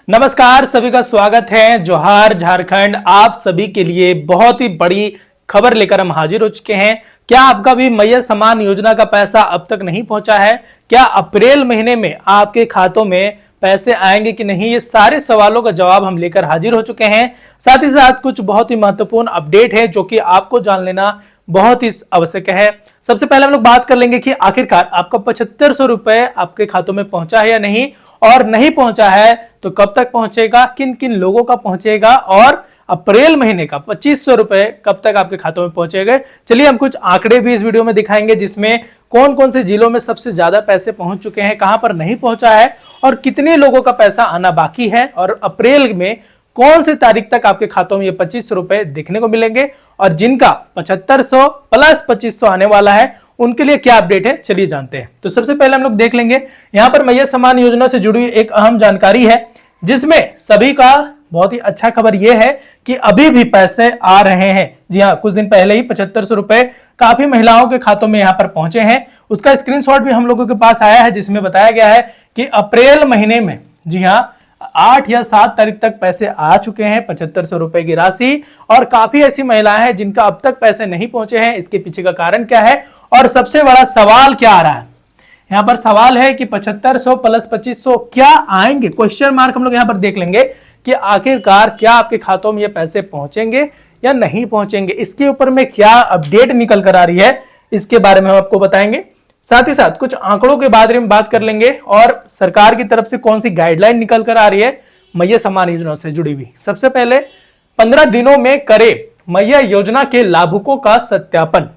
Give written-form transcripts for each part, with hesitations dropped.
नमस्कार, सभी का स्वागत है। जोहार झारखंड। आप सभी के लिए बहुत ही बड़ी खबर लेकर हम हाजिर हो चुके हैं। क्या आपका भी मैया सम्मान योजना का पैसा अब तक नहीं पहुंचा है? क्या अप्रैल महीने में आपके खातों में पैसे आएंगे कि नहीं? ये सारे सवालों का जवाब हम लेकर हाजिर हो चुके हैं। साथ ही साथ कुछ बहुत ही महत्वपूर्ण अपडेट है जो कि आपको जान लेना बहुत ही आवश्यक है। सबसे पहले हम लोग बात कर लेंगे कि आखिरकार आपका 7500 रुपए आपके खातों में पहुंचा है या नहीं, और नहीं पहुंचा है तो कब तक पहुंचेगा, किन किन लोगों का पहुंचेगा, और अप्रैल महीने का 2500 रुपए कब तक आपके खातों में पहुंचेगा। चलिए हम कुछ आंकड़े भी इस वीडियो में दिखाएंगे जिसमें कौन कौन से जिलों में सबसे ज्यादा पैसे पहुंच चुके हैं, कहां पर नहीं पहुंचा है, और कितने लोगों का पैसा आना बाकी है, और अप्रैल में कौन सी तारीख तक आपके खातों में ये 2500 रुपए देखने को मिलेंगे, और जिनका 7500 प्लस 2500 आने वाला है उनके लिए क्या अपडेट है, चलिए जानते हैं। तो सबसे पहले हम लोग देख लेंगे यहां पर मैया सम्मान योजना से जुड़ी एक अहम जानकारी है जिसमें सभी का बहुत ही अच्छा खबर यह है कि अभी भी पैसे आ रहे हैं। जी हाँ, कुछ दिन पहले ही 7500 रुपए काफी महिलाओं के खातों में यहां पर पहुंचे हैं। उसका स्क्रीनशॉट भी हम लोगों के पास आया है जिसमें बताया गया है कि अप्रैल महीने में, जी हाँ, 8 या 7 तारीख तक पैसे आ चुके हैं 7500 रुपए की राशि, और काफी ऐसी महिलाएं हैं जिनका अब तक पैसे नहीं पहुंचे हैं। इसके पीछे का कारण क्या है और सबसे बड़ा सवाल क्या आ रहा है? यहां पर सवाल है कि 7500 प्लस 2500 क्या आएंगे, क्वेश्चन मार्क हम लोग यहां पर देख लेंगे कि आखिरकार क्या आपके खातों में ये पैसे पहुंचेंगे या नहीं पहुंचेंगे। इसके ऊपर में क्या अपडेट निकल कर आ रही है इसके बारे में हम आपको बताएंगे। साथ ही साथ कुछ आंकड़ों के बारे में बात कर लेंगे और सरकार की तरफ से कौन सी गाइडलाइन निकल कर आ रही है मैया सम्मान योजना से जुड़ी हुई। सबसे पहले 15 दिनों में करे मैया योजना के लाभुकों का सत्यापन।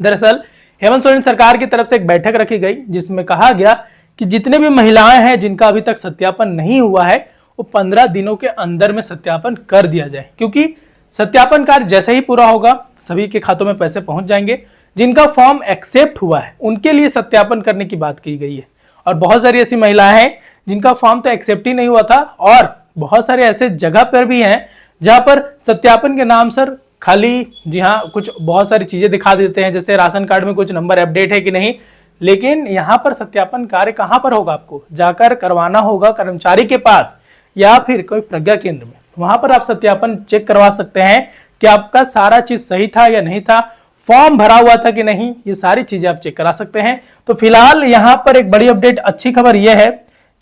दरअसल हेमंत सोरेन सरकार की तरफ से एक बैठक रखी गई जिसमें कहा गया कि जितने भी महिलाएं हैं जिनका अभी तक सत्यापन नहीं हुआ है वो 15 दिनों के अंदर में सत्यापन कर दिया जाए, क्योंकि सत्यापन कार्य जैसे ही पूरा होगा सभी के खातों में पैसे पहुंच जाएंगे। जिनका फॉर्म एक्सेप्ट हुआ है उनके लिए सत्यापन करने की बात की गई है, और बहुत सारी ऐसी महिलाएं हैं जिनका फॉर्म तो एक्सेप्ट ही नहीं हुआ था, और बहुत सारे ऐसे जगह पर भी हैं जहां पर सत्यापन के नाम सर खाली, जी हाँ, कुछ बहुत सारी चीजें दिखा देते हैं, जैसे राशन कार्ड में कुछ नंबर अपडेट है कि नहीं, लेकिन यहां पर सत्यापन कार्य कहां पर होगा? आपको जाकर करवाना होगा कर्मचारी के पास या फिर कोई प्रज्ञा केंद्र में। वहां पर आप सत्यापन चेक करवा सकते हैं कि आपका सारा चीज सही था या नहीं था, फॉर्म भरा हुआ था कि नहीं, ये सारी चीजें आप चेक करा सकते हैं। तो फिलहाल यहां पर एक बड़ी अपडेट, अच्छी खबर यह है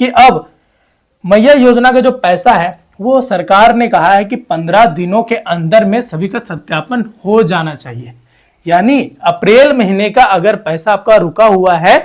कि अब मैया योजना का जो पैसा है वो सरकार ने कहा है कि 15 दिनों के अंदर में सभी का सत्यापन हो जाना चाहिए। यानी अप्रैल महीने का अगर पैसा आपका रुका हुआ है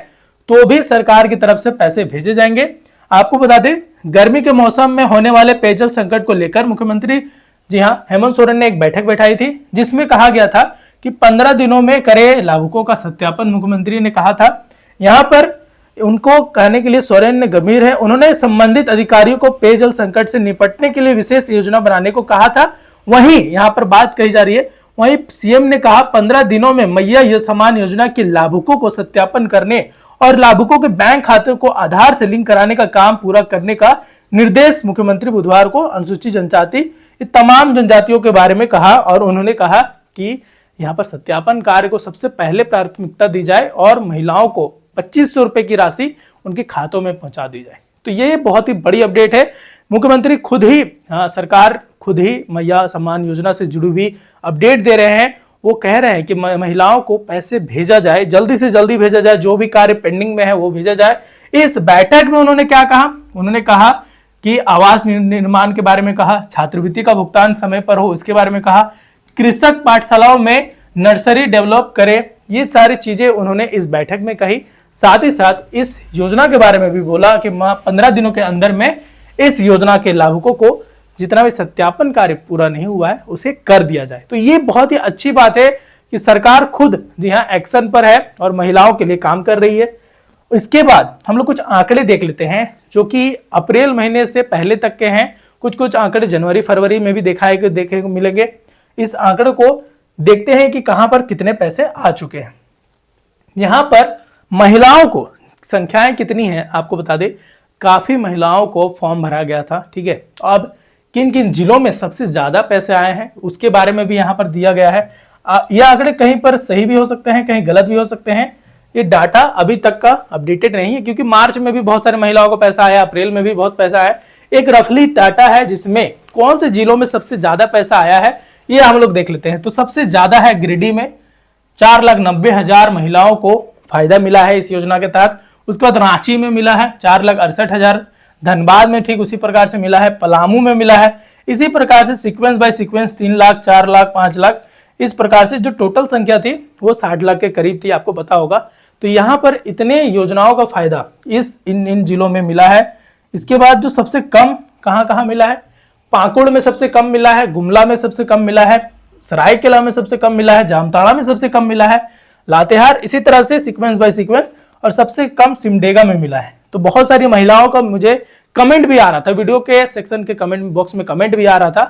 तो भी सरकार की तरफ से पैसे भेजे जाएंगे। आपको बता दें, गर्मी के मौसम में होने वाले पेयजल संकट को लेकर मुख्यमंत्री, जी हाँ, हेमंत सोरेन ने एक बैठक बैठाई थी जिसमें कहा गया था कि 15 दिनों में करे लाभुकों का सत्यापन। मुख्यमंत्री ने कहा था, यहां पर उनको कहने के लिए सोरेन ने गंभीर है, उन्होंने संबंधित अधिकारियों को पेयजल संकट से निपटने के लिए विशेष योजना बनाने को कहा था। वहीं यहां पर बात कही जा रही है, वहीं सीएम ने कहा 15 दिनों में मैया सम्मान योजना के लाभुकों को सत्यापन करने और लाभुकों के बैंक खाते को आधार से लिंक कराने का काम पूरा करने का निर्देश मुख्यमंत्री बुधवार को अनुसूचित जनजाति तमाम जनजातियों के बारे में कहा, और उन्होंने कहा कि यहां पर सत्यापन कार्य को सबसे पहले प्राथमिकता दी जाए और महिलाओं को 2500 रुपए की राशि उनके खातों में पहुंचा दी जाए। तो ये बहुत ही बड़ी अपडेट है। मुख्यमंत्री खुद ही, सरकार खुद ही मैया सम्मान योजना से जुड़ी हुई अपडेट दे रहे हैं। वो कह रहे हैं कि महिलाओं को पैसे भेजा जाए, जल्दी से जल्दी भेजा जाए, जो भी कार्य पेंडिंग में है वो भेजा जाए। इस बैठक में उन्होंने क्या कहा? उन्होंने कहा कि आवास निर्माण के बारे में कहा, छात्रवृत्ति का भुगतान समय पर हो इसके बारे में कहा, कृषक पाठशालाओं में नर्सरी डेवलप करे, ये सारी चीजें उन्होंने इस बैठक में कही। साथ ही साथ इस योजना के बारे में भी बोला कि 15 दिनों के अंदर में इस योजना के लाभुकों को जितना भी सत्यापन कार्य पूरा नहीं हुआ है उसे कर दिया जाए। तो ये बहुत ही अच्छी बात है कि सरकार खुद, जी हाँ, एक्शन पर है और महिलाओं के लिए काम कर रही है। इसके बाद हम लोग कुछ आंकड़े देख लेते हैं जो कि अप्रैल महीने से पहले तक के हैं। कुछ आंकड़े जनवरी फरवरी में भी देखने को मिलेंगे। इस आंकड़े को देखते हैं कि कहां पर कितने पैसे आ चुके हैं। यहां पर महिलाओं को संख्याएं कितनी हैं आपको बता दें, काफी महिलाओं को फॉर्म भरा गया था, ठीक है। अब किन किन जिलों में सबसे ज्यादा पैसे आए हैं उसके बारे में भी यहां पर दिया गया है। यह आंकड़े कहीं पर सही भी हो सकते हैं, कहीं गलत भी हो सकते हैं। ये डाटा अभी तक का अपडेटेड नहीं है क्योंकि मार्च में भी बहुत सारी महिलाओं को पैसा आया, अप्रैल में भी बहुत पैसा आया। एक रफली डाटा है जिसमें कौन से जिलों में सबसे ज्यादा पैसा आया है ये हम लोग देख लेते हैं। तो सबसे ज्यादा है गिरिडीह में, 4,90,000 महिलाओं को फायदा मिला है इस योजना के तहत। उसके बाद रांची में मिला है 4,68,000, धनबाद में ठीक उसी प्रकार से मिला है, पलामू में मिला है। इसी प्रकार से sequence by sequence 3 lakh, 4 lakh, 5 lakh, इस प्रकार से जो टोटल संख्या थी वो 60 लाख के करीब थी, आपको पता होगा। तो यहाँ पर इतने योजनाओं का फायदा इन जिलों में मिला है। इसके बाद जो सबसे कम कहाँ मिला है, पाकुड़ में सबसे कम मिला है, गुमला में सबसे कम मिला है, सरायकेला में सबसे कम मिला है, जामताड़ा में सबसे कम मिला है, लातेहार, इसी तरह से सीक्वेंस बाय सीक्वेंस, और सबसे कम सिमडेगा में मिला है। तो बहुत सारी महिलाओं का मुझे कमेंट भी आ रहा था, वीडियो के सेक्शन के कमेंट बॉक्स में कमेंट भी आ रहा था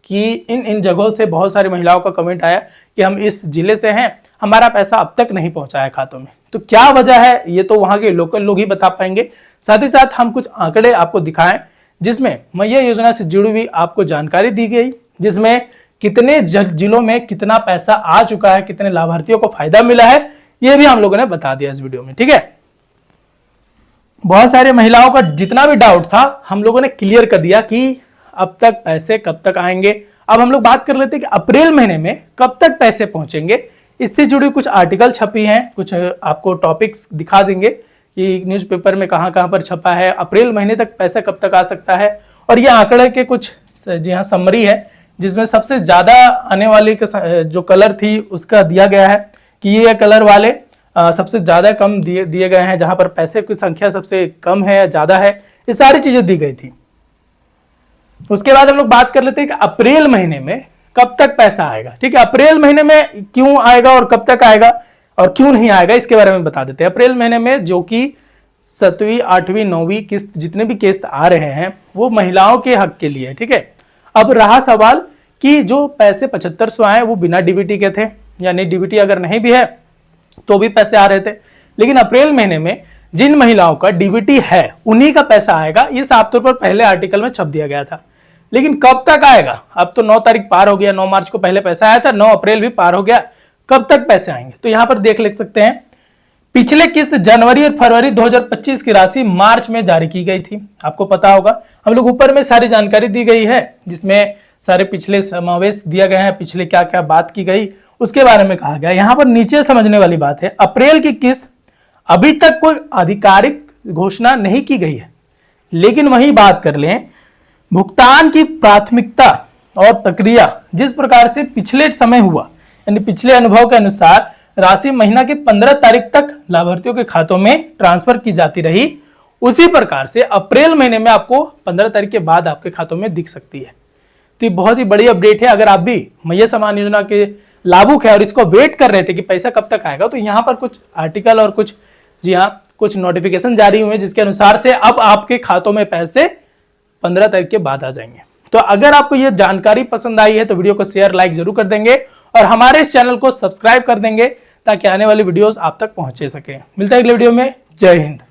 कि इन जगहों से बहुत सारी महिलाओं का कमेंट आया कि हम इस जिले से हैं, हमारा पैसा अब तक नहीं पहुंचा है खातों में। तो क्या वजह है ये तो वहां के लोकल लोग ही बता पाएंगे। साथ ही साथ हम कुछ आंकड़े आपको दिखाएं जिसमें मैया योजना से जुड़ी हुई आपको जानकारी दी गई, जिसमें कितने जिलों में कितना पैसा आ चुका है, कितने लाभार्थियों को फायदा मिला है, ये भी हम लोगों ने बता दिया इस वीडियो में। ठीक है, बहुत सारे महिलाओं का जितना भी डाउट था हम लोगों ने क्लियर कर दिया कि अब तक पैसे कब तक आएंगे। अब हम लोग बात कर लेते हैं कि अप्रैल महीने में कब तक पैसे पहुंचेंगे। इससे जुड़ी कुछ आर्टिकल छपी हैं, कुछ आपको टॉपिक्स दिखा देंगे कि न्यूज़पेपर में कहां पर छपा है, अप्रैल महीने तक पैसा कब तक आ सकता है। और ये आंकड़े के कुछ जी हाँ समरी है, जिसमें सबसे ज्यादा आने वाली जो कलर थी उसका दिया गया है कि ये कलर वाले सबसे ज्यादा कम दिए गए हैं, जहां पर पैसे की संख्या सबसे कम है, ज्यादा है, ये सारी चीजें दी गई थी। उसके बाद हम लोग बात कर लेते हैं कि अप्रैल महीने में कब तक पैसा आएगा। ठीक है, अप्रैल महीने में क्यों आएगा और कब तक आएगा और क्यों नहीं आएगा इसके बारे में बता देते हैं। अप्रैल महीने में जो कि 7वीं, 8वीं, 9वीं किस्त जितने भी किस्त आ रहे हैं वो महिलाओं के हक के लिए। ठीक है, अब रहा सवाल कि जो पैसे 7500 आए वो बिना डीबीटी के थे, यानी डीबीटी अगर नहीं भी है तो भी पैसे आ रहे थे। लेकिन अप्रैल महीने में जिन महिलाओं का डीबीटी है उन्हीं का पैसा आएगा, ये साफ तौर पर पहले आर्टिकल में छप दिया गया था। लेकिन कब तक आएगा, अब तो 9 तारीख पार हो गया, 9 मार्च को पहले पैसा आया था, 9 अप्रैल भी पार हो गया, कब तक पैसे आएंगे। तो यहां पर लिख सकते हैं पिछले किस्त जनवरी और फरवरी 2025 की राशि मार्च में जारी की गई थी, आपको पता होगा। हम लोग ऊपर में सारी जानकारी दी गई है जिसमें सारे पिछले समावेश दिया गया है, पिछले क्या क्या बात की गई उसके बारे में कहा गया। यहां पर नीचे समझने वाली बात है, अप्रैल की किस्त अभी तक कोई आधिकारिक घोषणा नहीं की गई है, लेकिन वही बात कर लें भुगतान की प्राथमिकता और प्रक्रिया जिस प्रकार से पिछले समय हुआ, यानी पिछले अनुभव के अनुसार राशि महीना की 15 तारीख तक लाभार्थियों के खातों में ट्रांसफर की जाती रही, उसी प्रकार से अप्रैल महीने में आपको 15 तारीख के बाद आपके खातों में दिख सकती है। तो ये बहुत ही बड़ी अपडेट है। अगर आप भी मैया सम्मान योजना के लाभुक है और इसको वेट कर रहे थे कि पैसा कब तक आएगा, तो यहाँ पर कुछ आर्टिकल और कुछ जी हाँ कुछ नोटिफिकेशन जारी हुए जिसके अनुसार से अब आपके खातों में पैसे 15 तारीख के बाद आ जाएंगे। तो अगर आपको यह जानकारी पसंद आई है तो वीडियो को शेयर लाइक जरूर कर देंगे और हमारे इस चैनल को सब्सक्राइब कर देंगे ताकि आने वाली वीडियोस आप तक पहुंचे सके। मिलता है अगले वीडियो में। जय हिंद।